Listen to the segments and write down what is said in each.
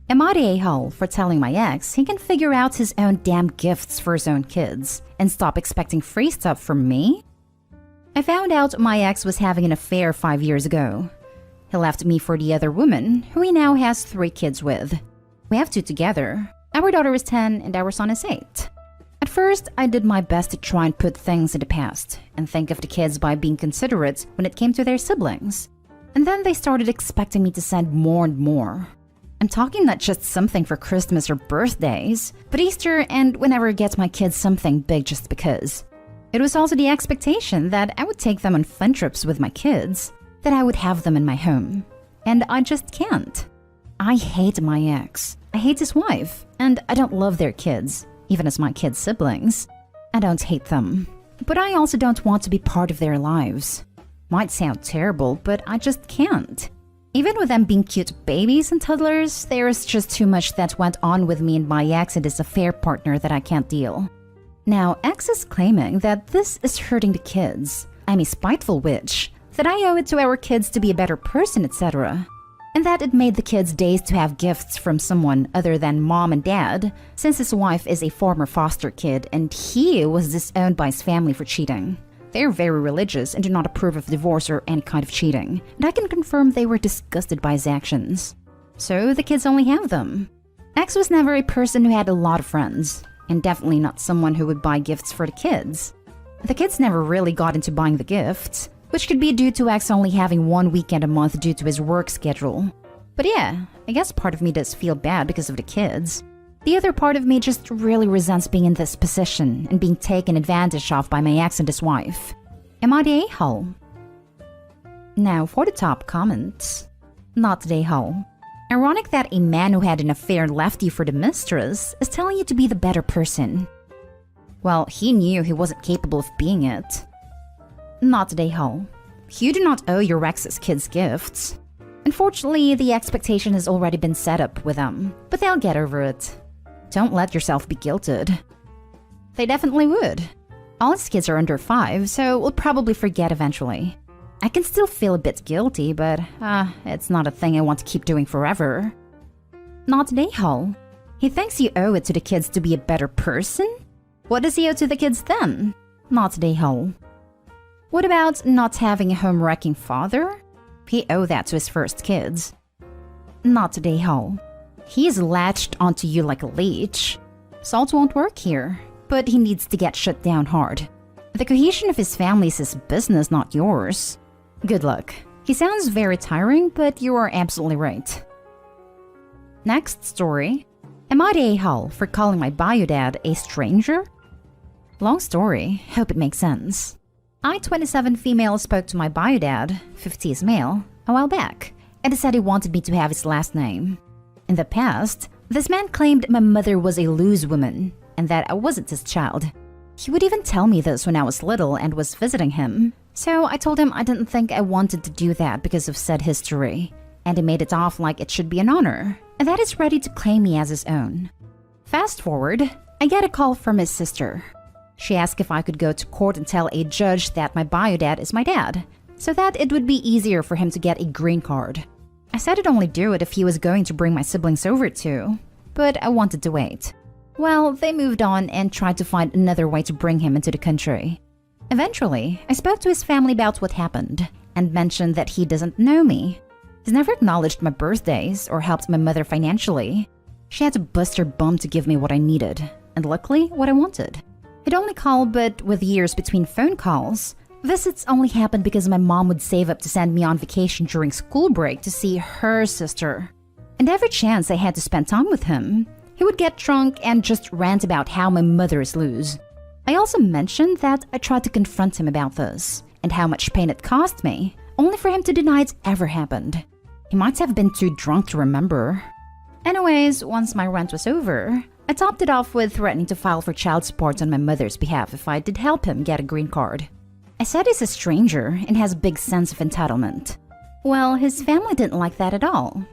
Am I the a-hole for telling my ex he can figure out his own damn gifts for his own kids and stop expecting free stuff from me? I found out my ex was having an affair 5 years ago. He left me for the other woman, who he now has 3 kids with. We have 2 together. Our daughter is 10 and our son is 8. At first, I did my best to try and put things in the past and think of the kids by being considerate when it came to their siblings. And then they started expecting me to send more and more. I'm talking not just something for Christmas or birthdays, but Easter and whenever I get my kids something big just because. It was also the expectation that I would take them on fun trips with my kids, that I would have them in my home. And I just can't. I hate my ex. I hate his wife, and I don't love their kids, even as my kids' siblings. I don't hate them, but I also don't want to be part of their lives. Might sound terrible, but I just can't. Even with them being cute babies and toddlers, there is just too much that went on with me and my ex and his affair partner that I can't deal. Now, ex is claiming that this is hurting the kids. I'm a spiteful witch, that I owe it to our kids to be a better person, etc. And that it made the kids days to have gifts from someone other than mom and dad, since his wife is a former foster kid and he was disowned by his family for cheating. They're very religious and do not approve of divorce or any kind of cheating, and I can confirm they were disgusted by his actions. So the kids only have them. X was never a person who had a lot of friends, and definitely not someone who would buy gifts for the kids. The kids never really got into buying the gifts, which could be due to X only having 1 weekend a month due to his work schedule. But yeah, I guess part of me does feel bad because of the kids. The other part of me just really resents being in this position and being taken advantage of by my ex and his wife. Am I the a-hole? Now for the top comments. Not the a-hole. Ironic that a man who had an affair and left you for the mistress is telling you to be the better person. Well, he knew he wasn't capable of being it. Not the a-hole. You do not owe your ex's kids gifts. Unfortunately, the expectation has already been set up with them, but they'll get over it. Don't let yourself be guilted. They definitely would. All his kids are under 5, so we'll probably forget eventually. I can still feel a bit guilty, but it's not a thing I want to keep doing forever. Not the a-hole. He thinks you owe it to the kids to be a better person? What does he owe to the kids then? Not the a-hole. What about not having a home-wrecking father? He owed that to his first kids. Not the a-hole. He is latched onto you like a leech. Salt won't work here, but he needs to get shut down hard. The cohesion of his family is his business, not yours. Good luck. He sounds very tiring, but you are absolutely right. Next story. Am I the a-hole for calling my bio dad a stranger? Long story, hope it makes sense. I, 27 female, spoke to my bio dad, 50s male, a while back, and he said he wanted me to have his last name. In the past, this man claimed my mother was a loose woman and that I wasn't his child. He would even tell me this when I was little and was visiting him. So I told him I didn't think I wanted to do that because of said history, and he made it off like it should be an honor, and that he's ready to claim me as his own. Fast forward, I get a call from his sister. She asked if I could go to court and tell a judge that my bio dad is my dad, so that it would be easier for him to get a green card. I said I'd only do it if he was going to bring my siblings over too, but I wanted to wait. Well, they moved on and tried to find another way to bring him into the country. Eventually, I spoke to his family about what happened and mentioned that he doesn't know me. He's never acknowledged my birthdays or helped my mother financially. She had to bust her bum to give me what I needed, and luckily, what I wanted. He'd only call, but with years between phone calls, visits only happened because my mom would save up to send me on vacation during school break to see her sister. And every chance I had to spend time with him, he would get drunk and just rant about how my mother is loose. I also mentioned that I tried to confront him about this, and how much pain it cost me, only for him to deny it ever happened. He might have been too drunk to remember. Anyways, once my rant was over, I topped it off with threatening to file for child support on my mother's behalf if I did help him get a green card. I said he's a stranger and has a big sense of entitlement. Well, his family didn't like that at all.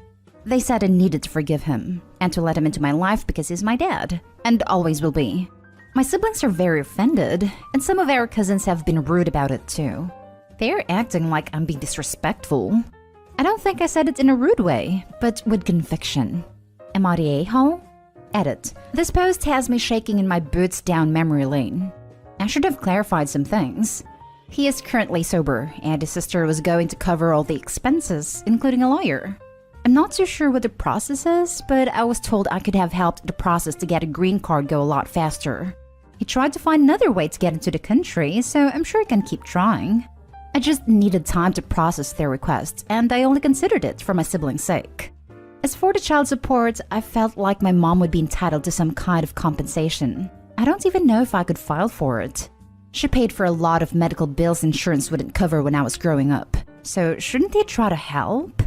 They said I needed to forgive him and to let him into my life because he's my dad, and always will be. My siblings are very offended, and some of our cousins have been rude about it too. They're acting like I'm being disrespectful. I don't think I said it in a rude way, but with conviction. Am I the a-hole? Edit. This post has me shaking in my boots down memory lane. I should have clarified some things. He is currently sober, and his sister was going to cover all the expenses, including a lawyer. I'm not too sure what the process is, but I was told I could have helped the process to get a green card go a lot faster. He tried to find another way to get into the country, so I'm sure he can keep trying. I just needed time to process their request, and I only considered it for my siblings' sake. As for the child support, I felt like my mom would be entitled to some kind of compensation. I don't even know if I could file for it. She paid for a lot of medical bills insurance wouldn't cover when I was growing up. So shouldn't they try to help?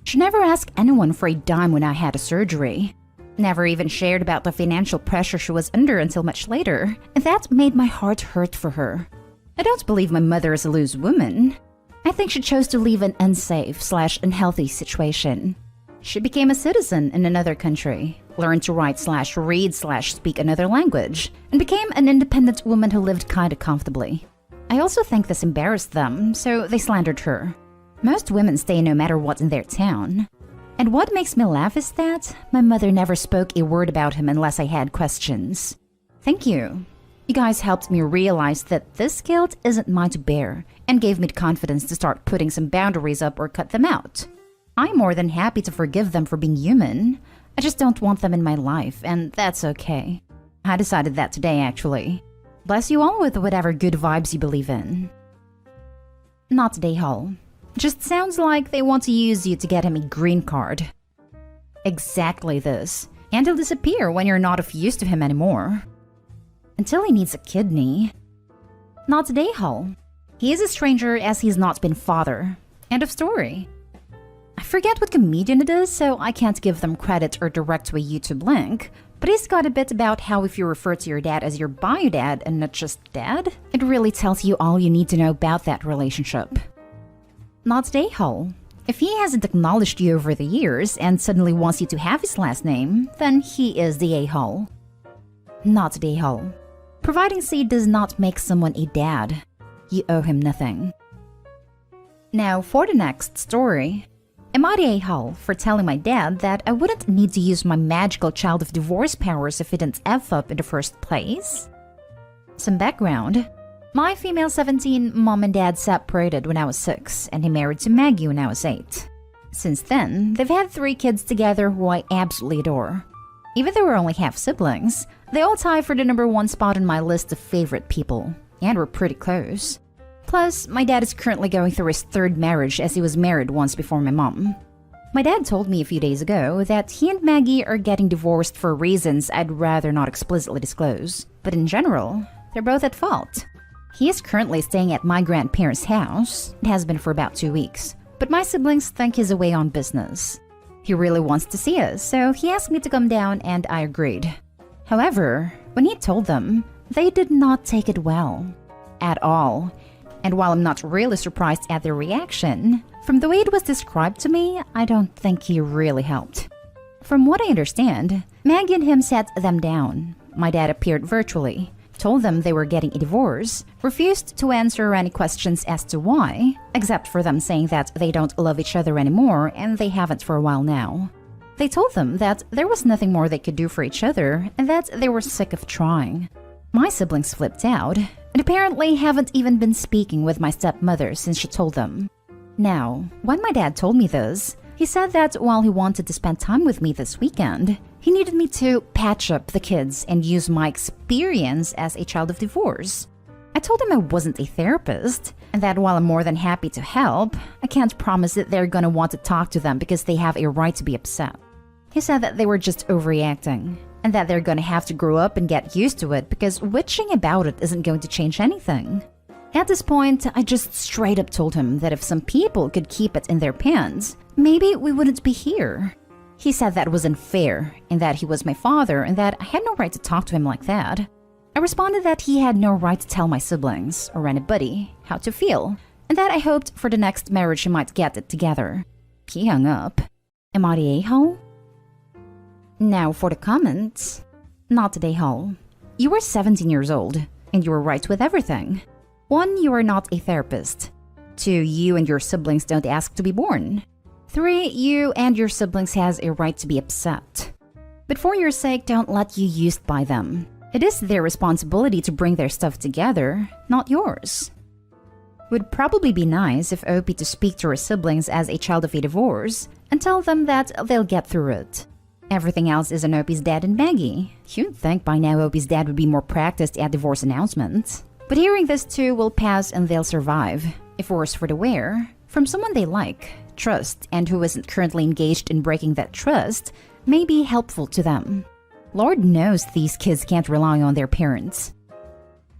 She never asked anyone for a dime when I had a surgery. Never even shared about the financial pressure she was under until much later, and that made my heart hurt for her. I don't believe my mother is a loose woman. I think she chose to leave an unsafe/unhealthy situation. She became a citizen in another country, learned to write/read/speak another language, and became an independent woman who lived kinda comfortably. I also think this embarrassed them, so they slandered her. Most women stay no matter what in their town. And what makes me laugh is that my mother never spoke a word about him unless I had questions. Thank you. You guys helped me realize that this guilt isn't mine to bear, and gave me the confidence to start putting some boundaries up or cut them out. I'm more than happy to forgive them for being human. I just don't want them in my life, and that's okay. I decided that today, actually. Bless you all with whatever good vibes you believe in. Not today, Hull. Just sounds like they want to use you to get him a green card. Exactly this. And he'll disappear when you're not of use to him anymore. Until he needs a kidney. Not today, Hull. He is a stranger as he's not been father. End of story. I forget what comedian it is, so I can't give them credit or direct to a YouTube link, but he's got a bit about how if you refer to your dad as your bio dad and not just dad, it really tells you all you need to know about that relationship. Not today, Hull. If he hasn't acknowledged you over the years and suddenly wants you to have his last name, then he is the a-hole. Not today, Hull. Providing seed does not make someone a dad. You owe him nothing. Now for the next story. Am I the a-hole for telling my dad that I wouldn't need to use my magical child of divorce powers if he didn't F up in the first place? Some background. My female 17 mom and dad separated when I was 6, and he married to Maggie when I was 8. Since then, they've had 3 kids together who I absolutely adore. Even though we're only half siblings, they all tie for the #1 spot on my list of favorite people, and we're pretty close. Plus, my dad is currently going through his 3rd marriage as he was married once before my mom. My dad told me a few days ago that he and Maggie are getting divorced for reasons I'd rather not explicitly disclose, but in general, they're both at fault. He is currently staying at my grandparents' house. It has been for about 2 weeks, but my siblings think he's away on business. He really wants to see us, so he asked me to come down and I agreed. However, when he told them, they did not take it well. At all. And while I'm not really surprised at their reaction, from the way it was described to me, I don't think he really helped. From what I understand, Maggie and him sat them down. My dad appeared virtually, told them they were getting a divorce, refused to answer any questions as to why, except for them saying that they don't love each other anymore and they haven't for a while now. They told them that there was nothing more they could do for each other and that they were sick of trying. My siblings flipped out, and apparently haven't even been speaking with my stepmother since she told them. Now, when my dad told me this, he said that while he wanted to spend time with me this weekend, he needed me to patch up the kids and use my experience as a child of divorce. I told him I wasn't a therapist, and that while I'm more than happy to help, I can't promise that they're gonna want to talk to them because they have a right to be upset. He said that they were just overreacting, and that they're gonna have to grow up and get used to it because witching about it isn't going to change anything. At this point, I just straight up told him that if some people could keep it in their pants, maybe we wouldn't be here. He said that was unfair, and that he was my father, and that I had no right to talk to him like that. I responded that he had no right to tell my siblings, or anybody, how to feel, and that I hoped for the next marriage he might get it together. He hung up. Am I the a-hole? Now for the comments. Not today, Hull. You were 17 years old, and you were right with everything. 1, you are not a therapist. 2, you and your siblings don't ask to be born. 3, you and your siblings has a right to be upset. But for your sake, don't let you used by them. It is their responsibility to bring their stuff together, not yours. Would probably be nice if Opie to speak to her siblings as a child of a divorce and tell them that they'll get through it. Everything else is on Opie's dad and Maggie. You'd think by now Opie's dad would be more practiced at divorce announcements. But hearing this too will pass and they'll survive, if worse for the wear, from someone they like, trust, and who isn't currently engaged in breaking that trust may be helpful to them. Lord knows these kids can't rely on their parents.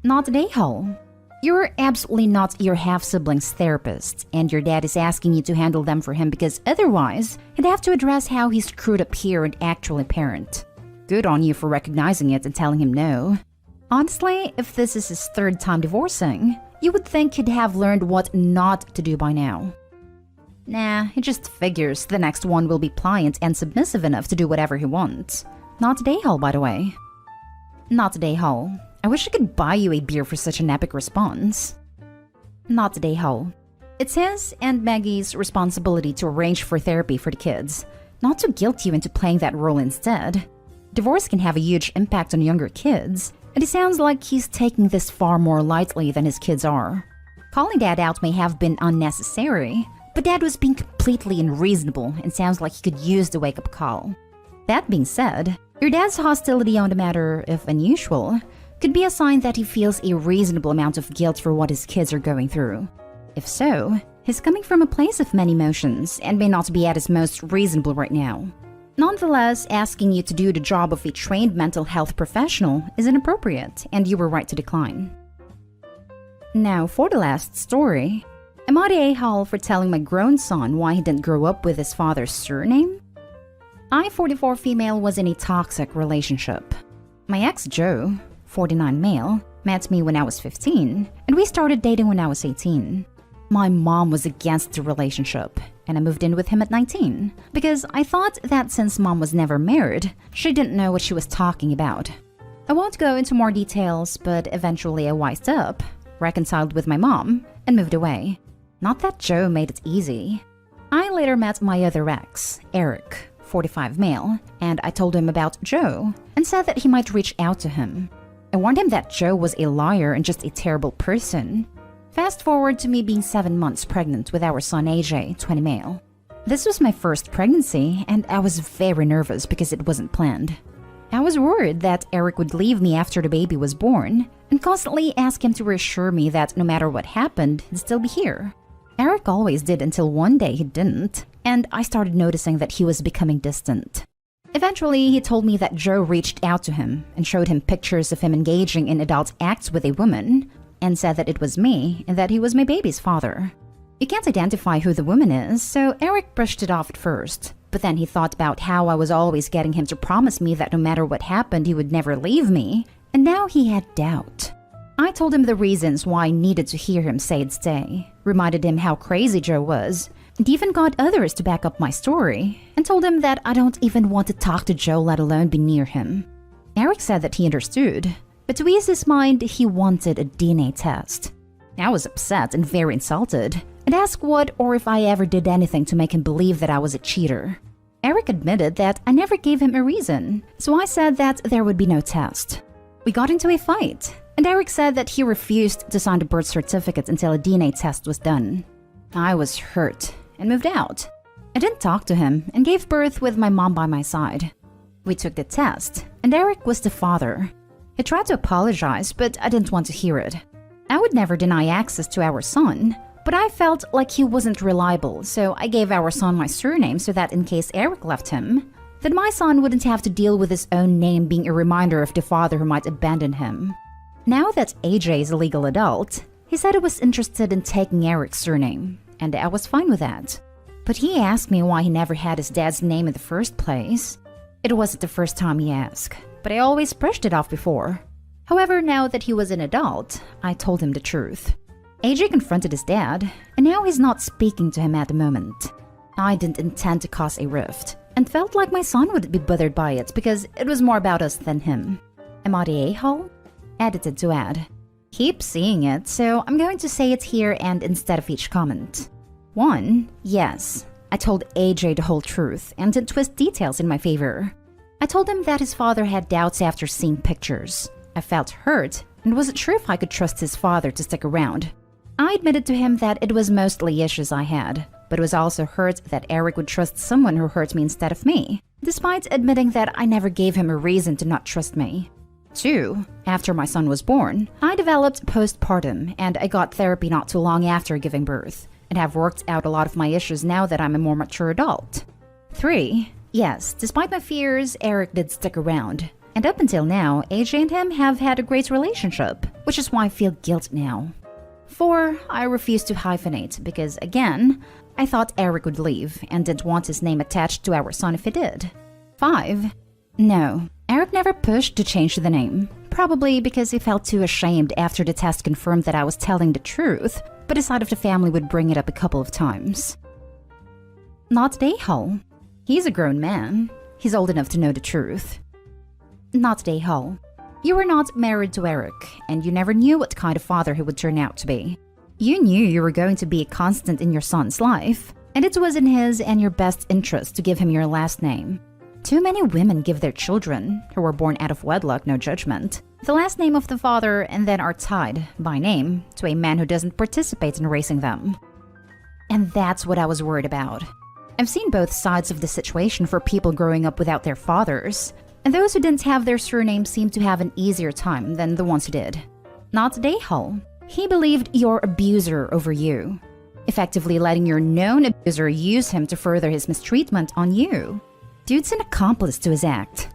Not an a-hole. You're absolutely not your half-sibling's therapist, and your dad is asking you to handle them for him because otherwise, he'd have to address how he screwed up here and actually parent. Good on you for recognizing it and telling him no. Honestly, if this is his third time divorcing, you would think he'd have learned what not to do by now. Nah, he just figures the next one will be pliant and submissive enough to do whatever he wants. Not a day-hole, by the way. Not a day-hole. I wish I could buy you a beer for such an epic response. Not a day-hole. It's his and Maggie's responsibility to arrange for therapy for the kids, not to guilt you into playing that role instead. Divorce can have a huge impact on younger kids, and it sounds like he's taking this far more lightly than his kids are. Calling Dad out may have been unnecessary, but Dad was being completely unreasonable and sounds like he could use the wake-up call. That being said, your dad's hostility on the matter, if unusual, could be a sign that he feels a reasonable amount of guilt for what his kids are going through. If so, he's coming from a place of many emotions and may not be at his most reasonable right now. Nonetheless, asking you to do the job of a trained mental health professional is inappropriate, and you were right to decline. Now, for the last story, am I the a-hole for telling my grown son why he didn't grow up with his father's surname? I, 44 female, was in a toxic relationship. My ex, Joe, 49 male, met me when I was 15, and we started dating when I was 18. My mom was against the relationship, and I moved in with him at 19, because I thought that since mom was never married, she didn't know what she was talking about. I won't go into more details, but eventually I wised up, reconciled with my mom, and moved away. Not that Joe made it easy. I later met my other ex, Eric, 45 male, and I told him about Joe, and said that he might reach out to him. I warned him that Joe was a liar and just a terrible person. Fast forward to me being 7 months pregnant with our son AJ, 20 male. This was my first pregnancy, and I was very nervous because it wasn't planned. I was worried that Eric would leave me after the baby was born, and constantly ask him to reassure me that no matter what happened, he'd still be here. Eric always did until one day he didn't, and I started noticing that he was becoming distant. Eventually, he told me that Joe reached out to him and showed him pictures of him engaging in adult acts with a woman, and said that it was me and that he was my baby's father. You can't identify who the woman is, so Eric brushed it off at first, but then he thought about how I was always getting him to promise me that no matter what happened, he would never leave me, and now he had doubt. I told him the reasons why I needed to hear him say it'd stay, reminded him how crazy Joe was, and even got others to back up my story, and told him that I don't even want to talk to Joe, let alone be near him. Eric said that he understood, but to ease his mind, he wanted a DNA test. I was upset and very insulted, and asked what or if I ever did anything to make him believe that I was a cheater. Eric admitted that I never gave him a reason, so I said that there would be no test. We got into a fight, and Eric said that he refused to sign the birth certificate until a DNA test was done. I was hurt and moved out. I didn't talk to him and gave birth with my mom by my side. We took the test, and Eric was the father. He tried to apologize, but I didn't want to hear it. I would never deny access to our son, but I felt like he wasn't reliable, so I gave our son my surname so that in case Eric left him, then my son wouldn't have to deal with his own name being a reminder of the father who might abandon him. Now that AJ is a legal adult, he said he was interested in taking Eric's surname, and I was fine with that. But he asked me why he never had his dad's name in the first place. It wasn't the first time he asked, but I always brushed it off before. However, now that he was an adult, I told him the truth. AJ confronted his dad, and now he's not speaking to him at the moment. I didn't intend to cause a rift, and felt like my son would be bothered by it because it was more about us than him. Am I the a-hole? Edited to add. Keep seeing it, so I'm going to say it here and instead of each comment. 1. Yes, I told AJ the whole truth and didn't twist details in my favor. I told him that his father had doubts after seeing pictures. I felt hurt and wasn't sure if I could trust his father to stick around. I admitted to him that it was mostly issues I had, but was also hurt that Eric would trust someone who hurt me instead of me, despite admitting that I never gave him a reason to not trust me. 2. After my son was born, I developed postpartum and I got therapy not too long after giving birth, and have worked out a lot of my issues now that I'm a more mature adult. 3. Yes, despite my fears, Eric did stick around. And up until now, AJ and him have had a great relationship, which is why I feel guilt now. 4. I refused to hyphenate because, again, I thought Eric would leave and didn't want his name attached to our son if he did. 5. No, Eric never pushed to change the name, probably because he felt too ashamed after the test confirmed that I was telling the truth, but his side of the family would bring it up a couple of times. Not Dayhall. He's a grown man. He's old enough to know the truth. Not Dayhall. You were not married to Eric, and you never knew what kind of father he would turn out to be. You knew you were going to be a constant in your son's life, and it was in his and your best interest to give him your last name. Too many women give their children, who were born out of wedlock, no judgment, the last name of the father and then are tied, by name, to a man who doesn't participate in raising them. And that's what I was worried about. I've seen both sides of the situation for people growing up without their fathers, and those who didn't have their surname seemed to have an easier time than the ones who did. Not Dayhall. He believed your abuser over you, effectively letting your known abuser use him to further his mistreatment on you. Dude's an accomplice to his act.